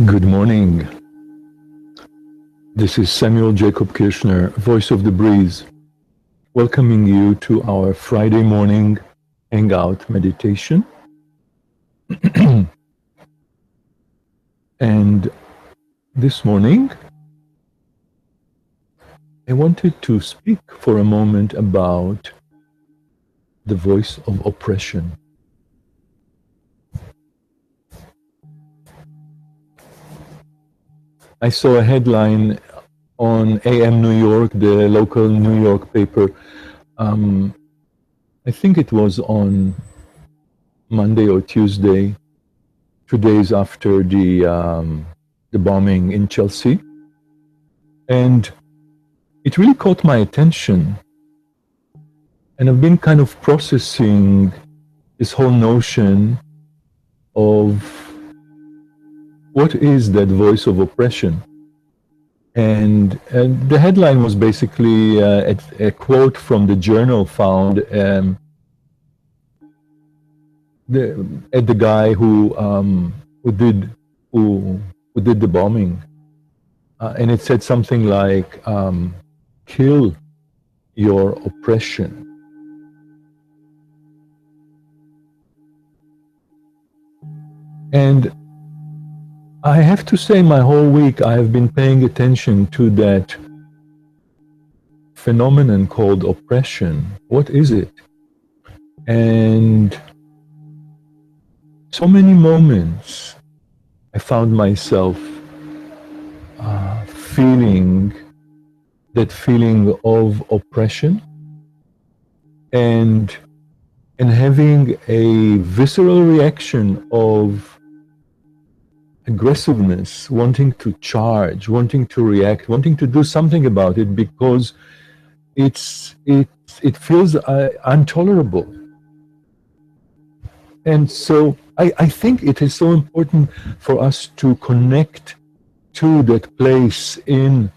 Good morning. This is Samuel Jacob Kirschner, voice of the Breeze, welcoming you to our Friday morning hangout meditation. And this morning, I wanted to speak for a moment about the voice of oppression. I saw a headline on AM New York, the local New York paper. I think it was on Monday or Tuesday, 2 days after the bombing in Chelsea. And it really caught my attention. And I've been kind of processing this whole notion of what is that voice of oppression? And the headline was basically a quote from the journal found at the guy who did the bombing, and it said something like, "Kill your oppression." And I have to say, my whole week I have been paying attention to that phenomenon called oppression. What is it? And so many moments I found myself feeling that feeling of oppression and having a visceral reaction of aggressiveness, wanting to charge, wanting to react, wanting to do something about it because it feels intolerable. And so I think it is so important for us to connect to that place in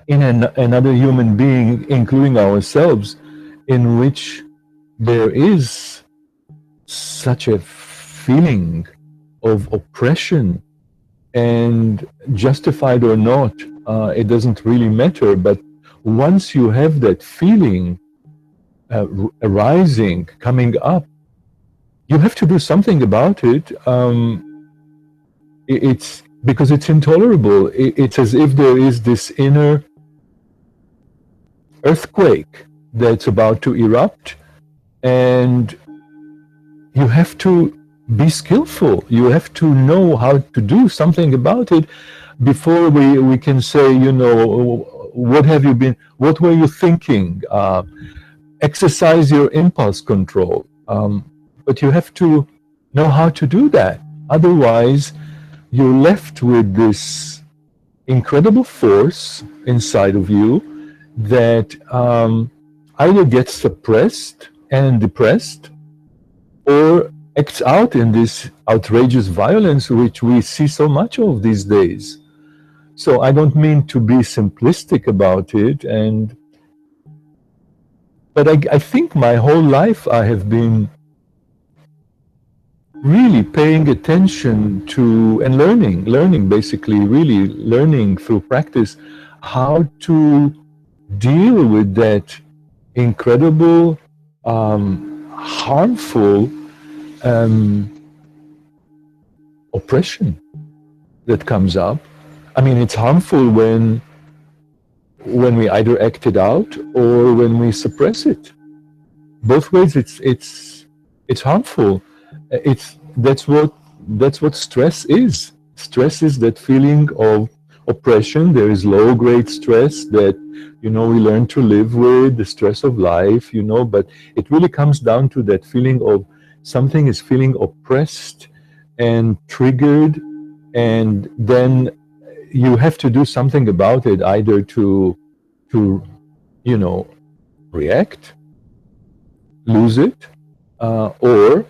another human being, including ourselves, in which there is such a feeling of oppression, and justified or not, it doesn't really matter. But once you have that feeling arising, coming up, you have to do something about it. It's because it's intolerable. It's as if there is this inner earthquake that's about to erupt, and you have to be skillful. You have to know how to do something about it before we can say, what were you thinking? Exercise your impulse control. But you have to know how to do that. Otherwise, you're left with this incredible force inside of you that either gets suppressed and depressed, or acts out in this outrageous violence which we see so much of these days. So I don't mean to be simplistic about it, but I think my whole life I have been really paying attention to and learning basically, really learning through practice how to deal with that incredible, harmful oppression that comes up. I mean, it's harmful when we either act it out or when we suppress it. Both ways, it's harmful. That's what stress is. Stress is that feeling of oppression. There is low-grade stress that we learn to live with, the stress of life, but it really comes down to that feeling of something is feeling oppressed and triggered, and then you have to do something about it, either to react, lose it, or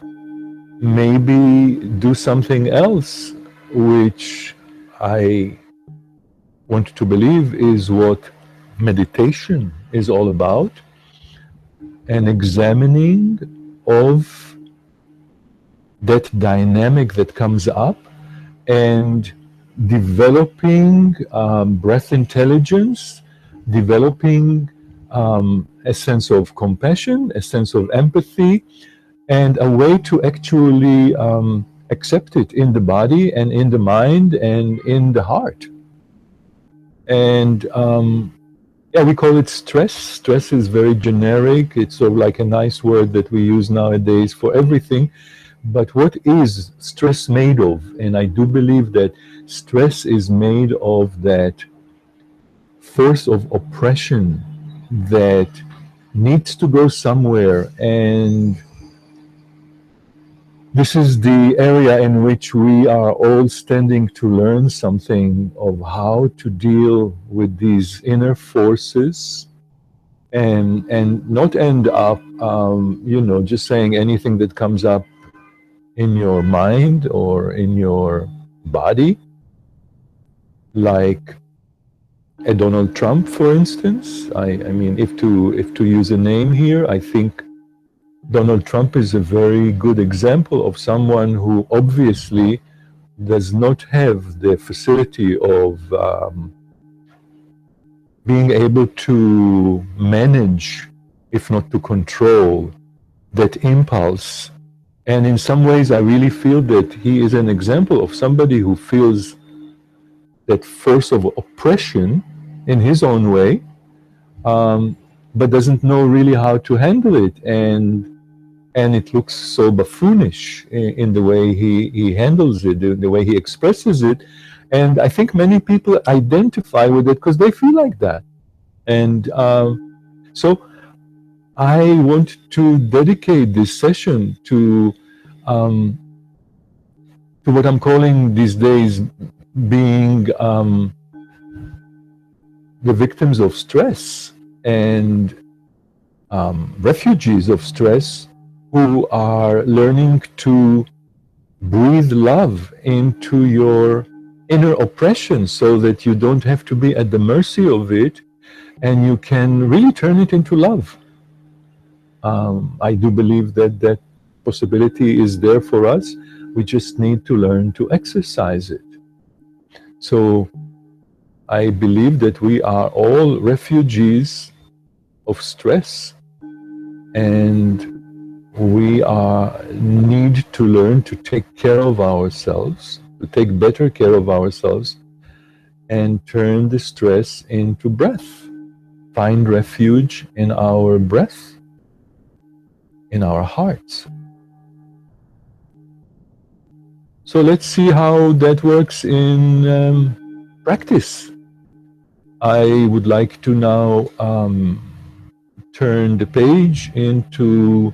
maybe do something else, which I want to believe is what meditation is all about, an examining of that dynamic that comes up and developing breath intelligence, developing a sense of compassion, a sense of empathy, and a way to actually accept it in the body and in the mind and in the heart. And yeah, we call it stress. Stress is very generic. It's sort of like a nice word that we use nowadays for everything. But what is stress made of? And I do believe that stress is made of that force of oppression that needs to go somewhere. And this is the area in which we are all standing to learn something of how to deal with these inner forces, and not end up, just saying anything that comes up in your mind or in your body, like a Donald Trump, for instance. I mean, if to use a name here, I think Donald Trump is a very good example of someone who obviously does not have the facility of being able to manage, if not to control, that impulse. And in some ways, I really feel that he is an example of somebody who feels that force of oppression in his own way, but doesn't know really how to handle it. And it looks so buffoonish in the way he handles it, the way he expresses it. And I think many people identify with it because they feel like that. And so I want to dedicate this session to what I'm calling these days being the victims of stress and refugees of stress who are learning to breathe love into your inner oppression so that you don't have to be at the mercy of it, and you can really turn it into love. I do believe that that possibility is there for us. We just need to learn to exercise it. So I believe that we are all refugees of stress, and we need to learn to take care of ourselves, to take better care of ourselves, and turn the stress into breath. Find refuge in our breath, in our hearts. So let's see how that works in practice. I would like to now turn the page into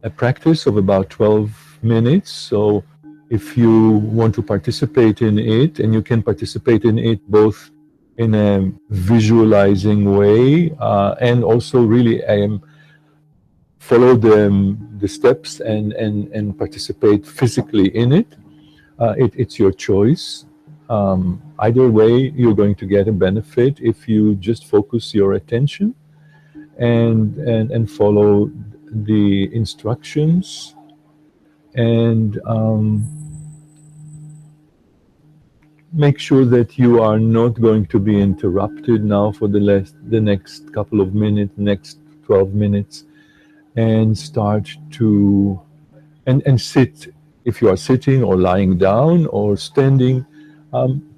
a practice of about 12 minutes. So if you want to participate in it, and you can participate in it both in a visualizing way and also really follow the steps and participate physically in it. It's your choice. Either way, you're going to get a benefit if you just focus your attention and follow the instructions, and make sure that you are not going to be interrupted now for the next couple of minutes, next 12 minutes, and start to and sit. If you are sitting or lying down or standing,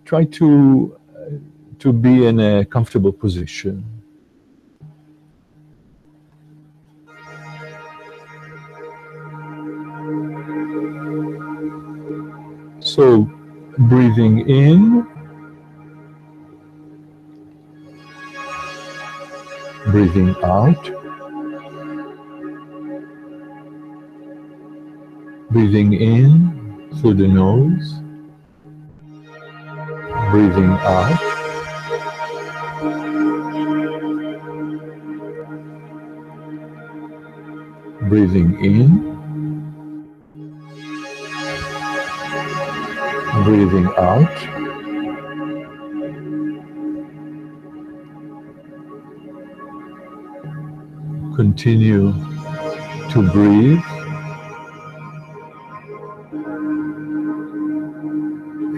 try to be in a comfortable position. So, breathing in, breathing out, breathing in through the nose, breathing out, breathing in, breathing out. Continue to breathe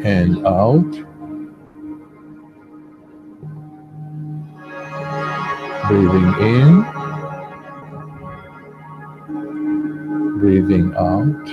and out. Breathing in, breathing out.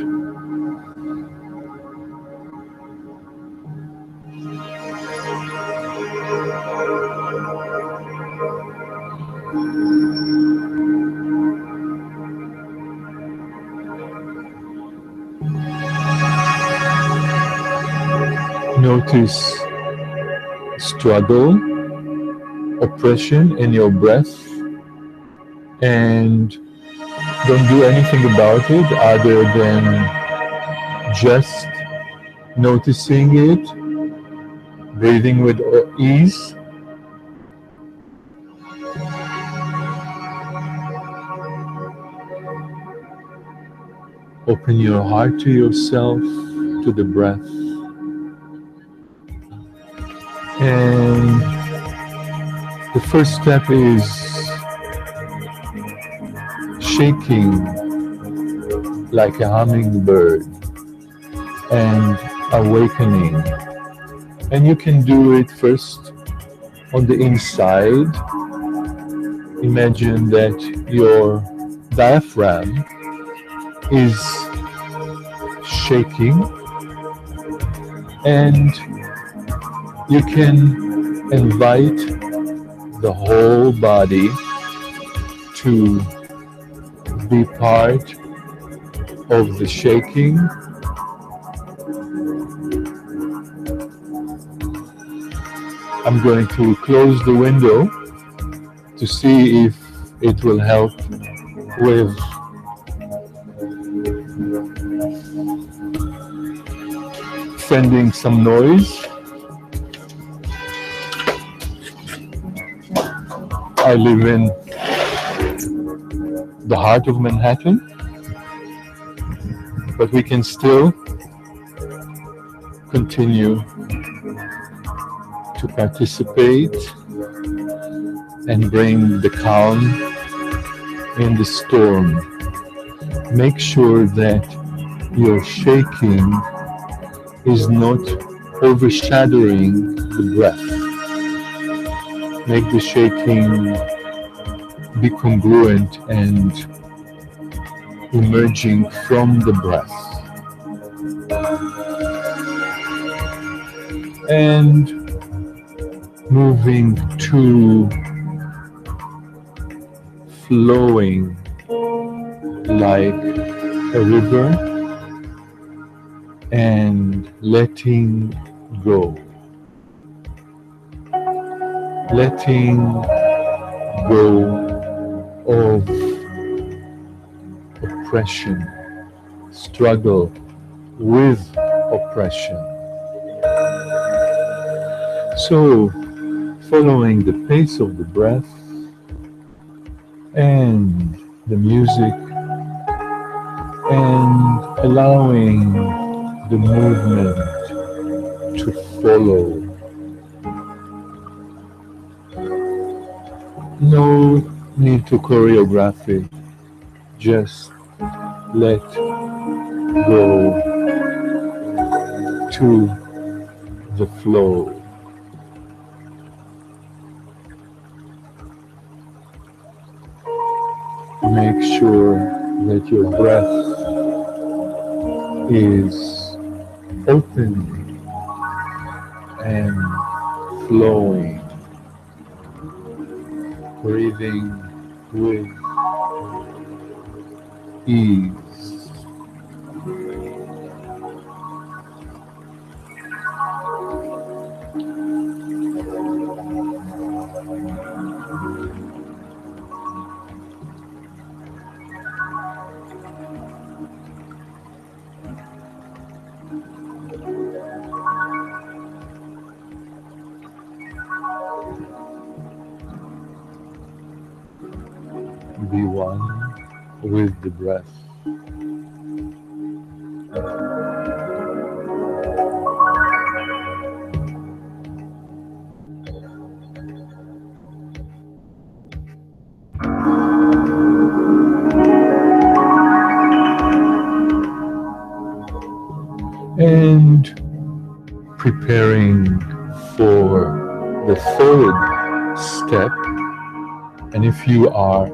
Notice struggle, oppression in your breath, and don't do anything about it other than just noticing it, breathing with ease. Open your heart to yourself, to the breath. And the first step is shaking like a hummingbird and awakening. And you can do it first on the inside. Imagine that your diaphragm is shaking, and you can invite the whole body to be part of the shaking. I'm going to close the window to see if it will help with sending some noise. I live in the heart of Manhattan, but we can still continue to participate and bring the calm in the storm. Make sure that your shaking is not overshadowing the breath. Make the shaking be congruent and emerging from the breath. And moving to flowing like a river and letting go. Letting go of oppression, struggle with oppression. So, following the pace of the breath and the music, and allowing the movement to follow. No need to choreograph it, just let go to the flow. Make sure that your breath is open and flowing, breathing with ease. Be one with the breath. And preparing for the third step. And if you are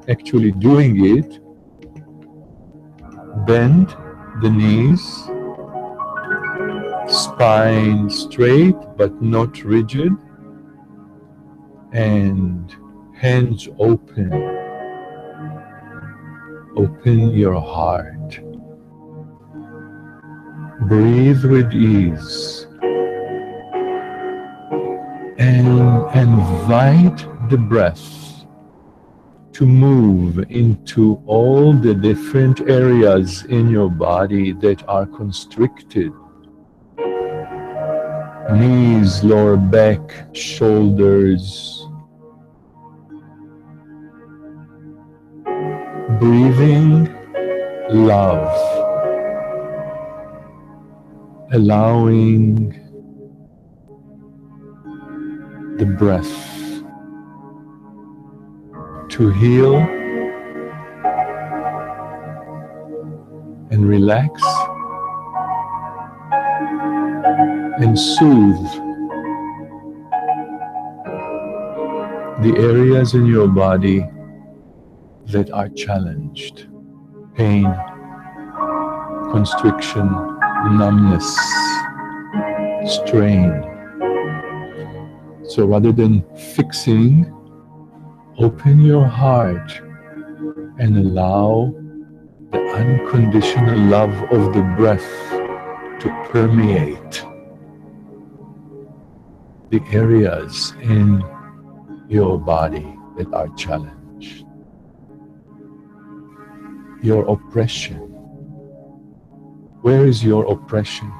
actually doing it, bend the knees, spine straight but not rigid, and hands open. Open your heart. Breathe with ease. And invite the breath to move into all the different areas in your body that are constricted. Knees, lower back, shoulders. Breathing love. Allowing the breath to heal and relax and soothe the areas in your body that are challenged. Pain, constriction, numbness, strain. So rather than fixing, open your heart and allow the unconditional love of the breath to permeate the areas in your body that are challenged. Your oppression. Where is your oppression?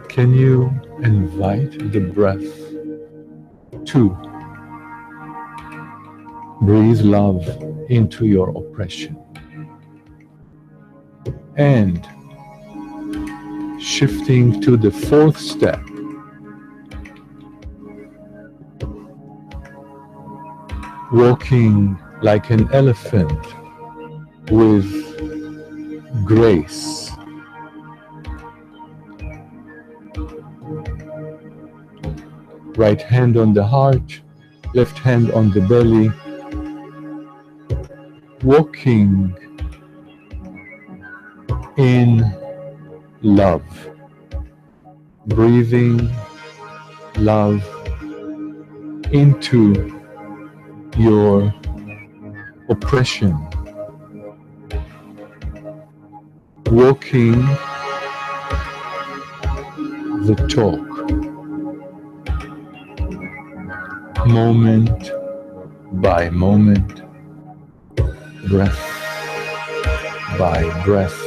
Can you invite the breath to breathe love into your oppression? And shifting to the fourth step, walking like an elephant with grace. Right hand on the heart, left hand on the belly. Walking in love. Breathing love into your oppression. Walking the talk. Moment by moment, breath by breath.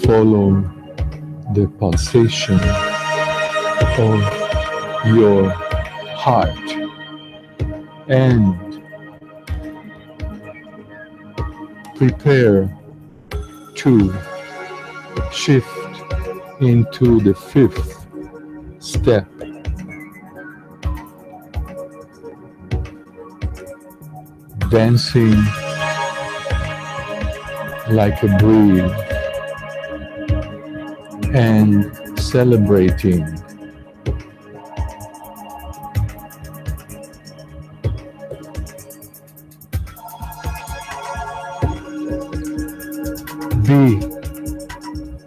Follow the pulsation of your heart and prepare to shift into the fifth step. Dancing like a breeze and celebrating. Be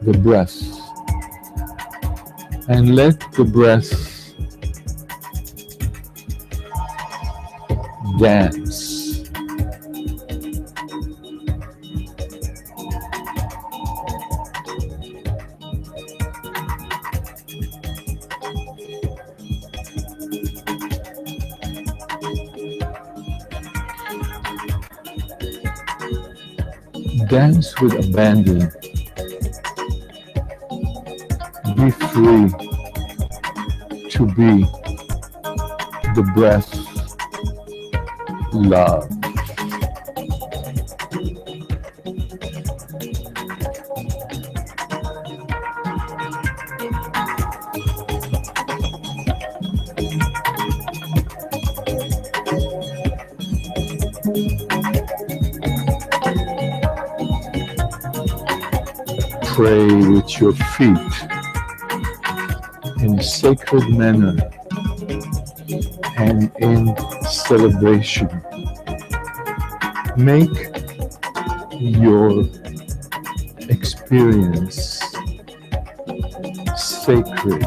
the breath and let the breath dance. Dance with abandon. Be free to be the breath, love. pray with your feet in a sacred manner and in celebration. Make your experience sacred.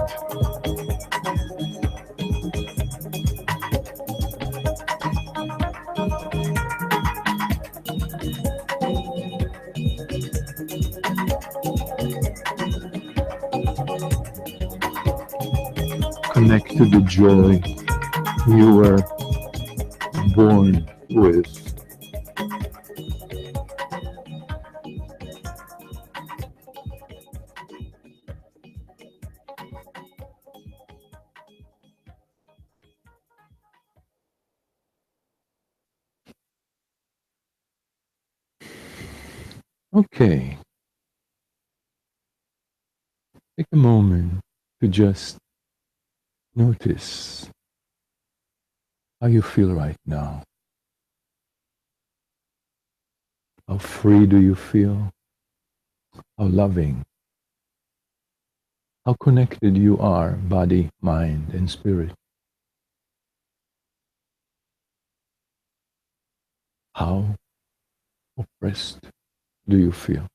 Connect to the joy you were born with. Okay, take a moment to just notice how you feel right now. How free do you feel? How loving? How connected you are, body, mind, and spirit? How oppressed do you feel?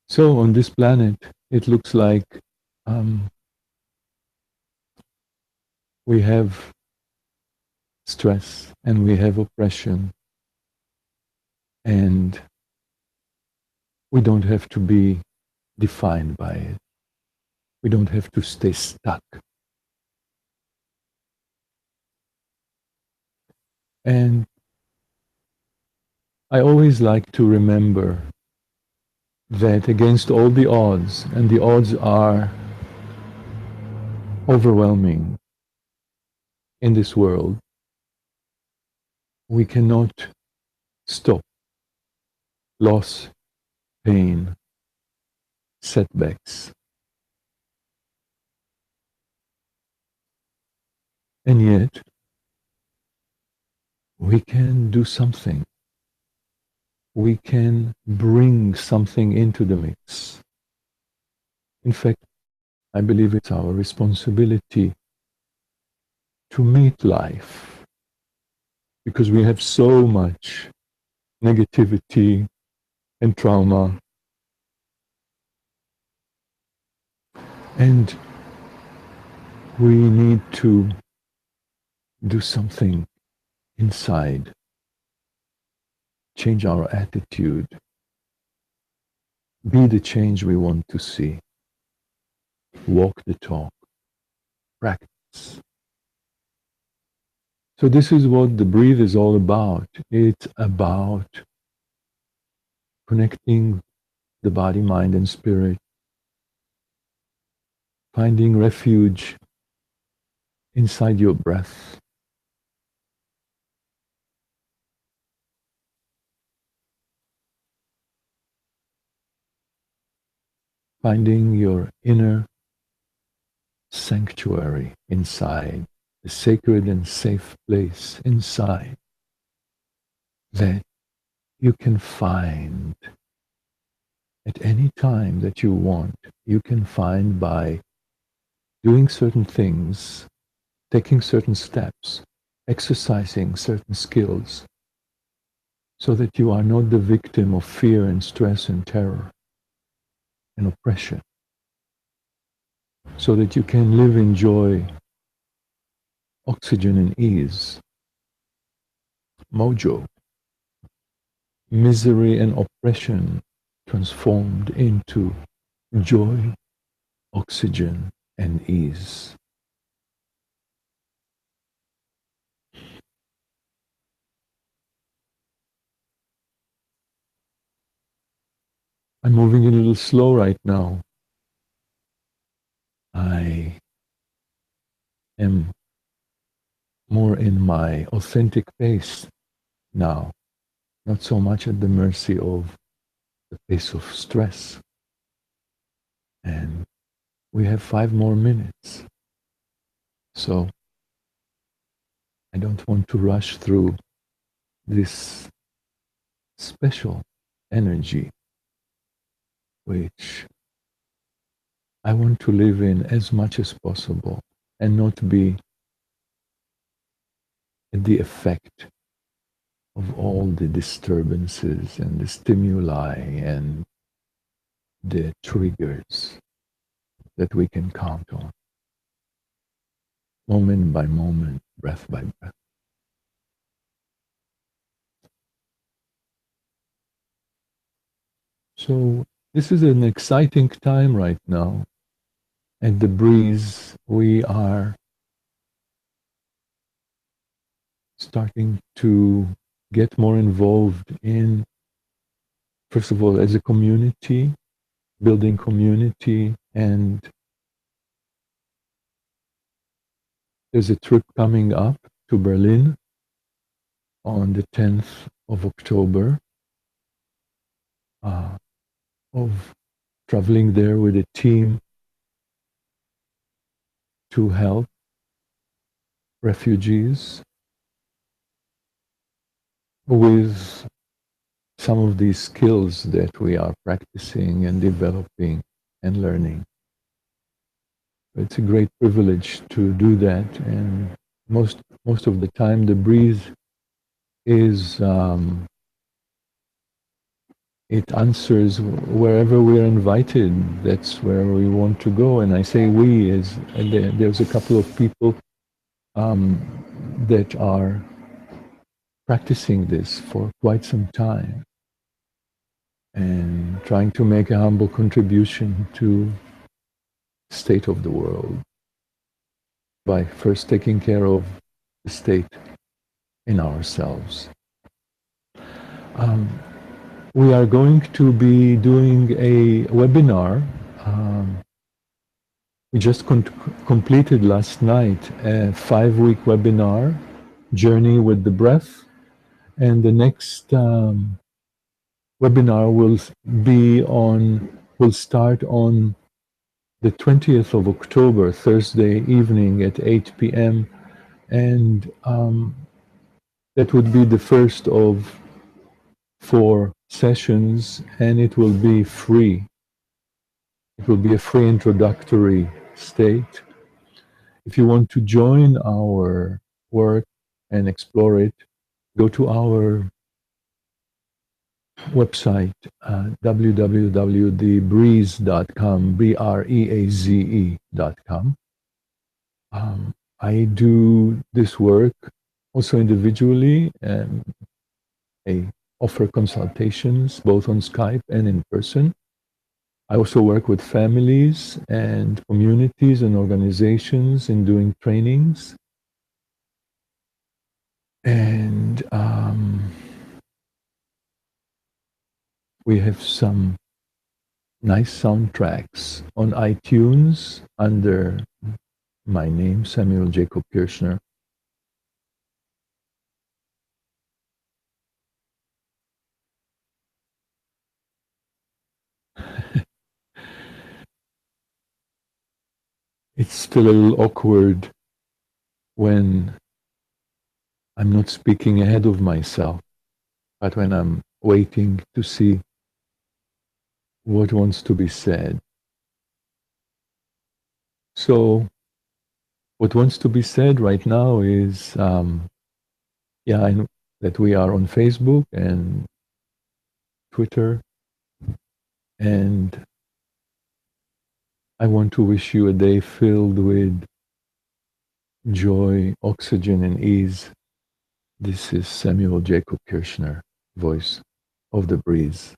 So on this planet, it looks like um, we have stress and we have oppression, and we don't have to be defined by it. We don't have to stay stuck. And I always like to remember that against all the odds, and the odds are overwhelming in this world, we cannot stop loss, pain, setbacks. And yet, we can do something. We can bring something into the mix. In fact, I believe it's our responsibility to meet life, because we have so much negativity and trauma. And we need to do something inside, change our attitude, be the change we want to see, walk the talk, practice. So this is what the Breathe is all about. It's about connecting the body, mind, and spirit, finding refuge inside your breath, finding your inner sanctuary inside, the sacred and safe place inside that you can find at any time that you want. You can find by doing certain things, taking certain steps, exercising certain skills, so that you are not the victim of fear and stress and terror and oppression, so that you can live in joy, oxygen, and ease, mojo, misery and oppression transformed into joy, oxygen, and ease. I'm moving a little slow right now. I am more in my authentic pace now, not so much at the mercy of the pace of stress. And we have 5 more minutes. So I don't want to rush through this special energy which I want to live in as much as possible and not be at the effect of all the disturbances and the stimuli and the triggers that we can count on, moment by moment, breath by breath. So this is an exciting time right now. At the Breeze, we are starting to get more involved in, first of all, as a community, building community, and there's a trip coming up to Berlin on the 10th of October, of traveling there with a team to help refugees with some of these skills that we are practicing and developing and learning. It's a great privilege to do that, and most of the time the Breeze is it answers wherever we are invited. That's where we want to go. And I say we is there's a couple of people that are practicing this for quite some time and trying to make a humble contribution to the state of the world by first taking care of the state in ourselves. We are going to be doing a webinar. We just completed last night a 5-week webinar, Journey with the Breath. And the next webinar will start on the 20th of October, Thursday evening at 8 p.m. And that would be the first of 4 sessions, and it will be free. It will be a free introductory state. If you want to join our work and explore it, go to our website, www.thebreeze.com, breaze.com. I do this work also individually, and I offer consultations both on Skype and in person. I also work with families and communities and organizations in doing trainings. And we have some nice soundtracks on iTunes under my name, Samuel Jacob Kirschner. It's still a little awkward when I'm not speaking ahead of myself, but when I'm waiting to see what wants to be said. So what wants to be said right now is, I know that we are on Facebook and Twitter, and I want to wish you a day filled with joy, oxygen, and ease. This is Samuel Jacob Kirschner, voice of the Breeze.